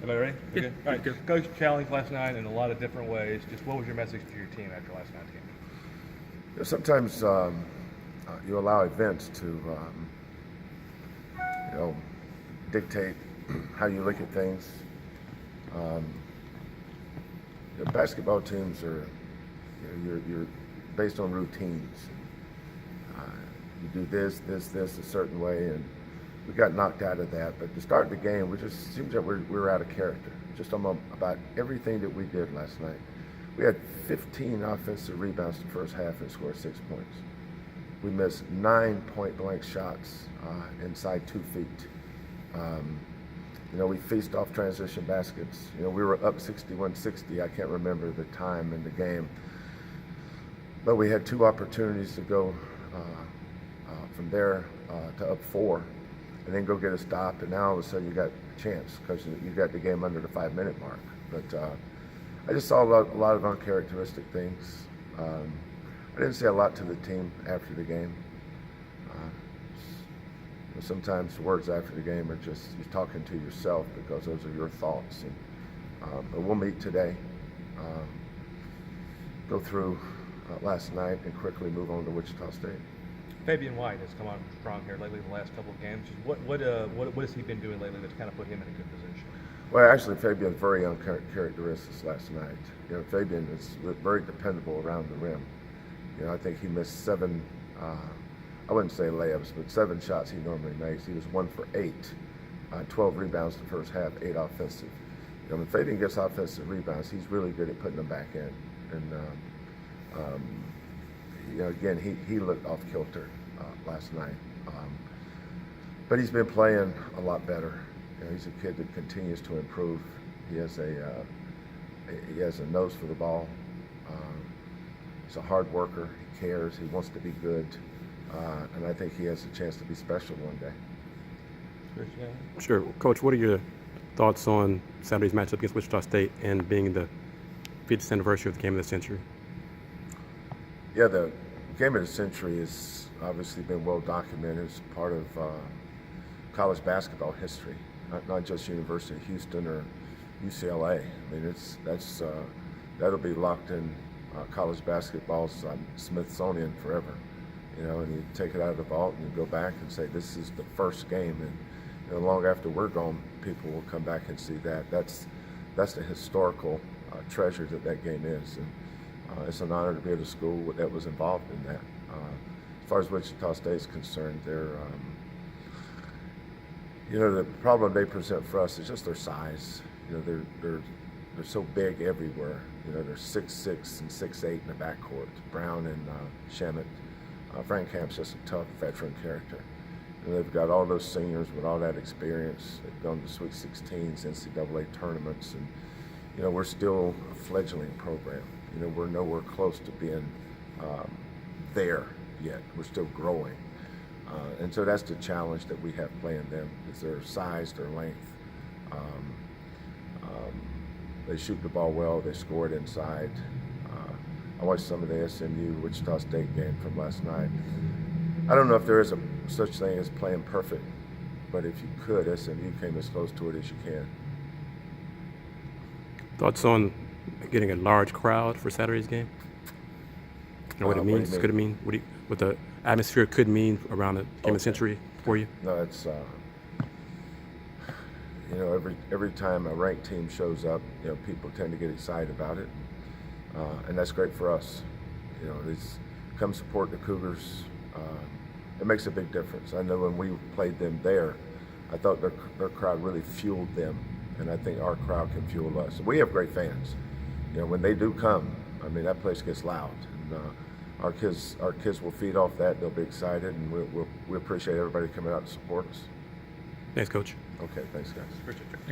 Everybody ready? Yeah, Okay. All right. good. Coach challenged last night in a lot of different ways. Just what was your message to your team after last night's game? Sometimes you allow events to, dictate how you look at things. Basketball teams are, you're based on routines. You do this a certain way, and we got knocked out of that. But to start the game, we just seems that we were out of character. Just about everything that we did last night. We had 15 offensive rebounds in the first half and scored 6 points. We missed 9 point-blank shots inside 2 feet. We feast off transition baskets. We were up 61-60. I can't remember the time in the game. But we had 2 opportunities to go from there to up 4 and then go get a stop. And now all of a sudden you got a chance because you got the game under the 5-minute mark. But I just saw a lot of uncharacteristic things. I didn't say a lot to the team after the game. Sometimes words after the game are just you're talking to yourself because those are your thoughts. But we'll meet today, go through last night, and quickly move on to Wichita State. Fabian White has come on strong here lately the last couple of games. Just what has he been doing lately that's kind of put him in a good position? Well, actually, Fabian's very uncharacteristic last night. Fabian is very dependable around the rim. I think he missed 7. I wouldn't say layups, but 7 shots he normally makes. He was 1 for 8, 12 rebounds the first half, 8 offensive. When Fabian gets offensive rebounds, he's really good at putting them back in. And again, he looked off kilter last night, but he's been playing a lot better. He's a kid that continues to improve. He has a nose for the ball. He's a hard worker. He cares. He wants to be good. And I think he has a chance to be special one day. Sure. Coach, what are your thoughts on Saturday's matchup against Wichita State and being the 50th anniversary of the game of the century? Yeah, the game of the century has obviously been well documented as part of college basketball history, not just University of Houston or UCLA. I mean, that'll be locked in college basketball's Smithsonian forever. And you take it out of the vault and you go back and say, this is the first game. And long after we're gone, people will come back and see that. That's the historical treasure that game is. And it's an honor to be at a school that was involved in that. As far as Wichita State is concerned, the problem they present for us is just their size. They're so big everywhere. They're 6'6" and 6'8" in the backcourt. Brown and Shamet. Frank Camp's just a tough veteran character. They've got all those seniors with all that experience. They've gone to Sweet 16s, NCAA tournaments, and we're still a fledgling program. We're nowhere close to being there yet. We're still growing. And so that's the challenge that we have playing them, is their size, their length. They shoot the ball well, they score it inside. I watched some of the SMU Wichita State game from last night. I don't know if there is such thing as playing perfect, but if you could, SMU came as close to it as you can. Thoughts on getting a large crowd for Saturday's game? What it means? Could it mean? What the atmosphere could mean around the game of the century for you? No, it's every time a ranked team shows up, people tend to get excited about it, and that's great for us. Come support the Cougars. It makes a big difference. I know when we played them there, I thought their crowd really fueled them, and I think our crowd can fuel us. We have great fans. When they do come, I mean, that place gets loud. And, our kids will feed off that. They'll be excited, and we appreciate everybody coming out to support us. Thanks, Coach. Okay, thanks, guys. Appreciate it.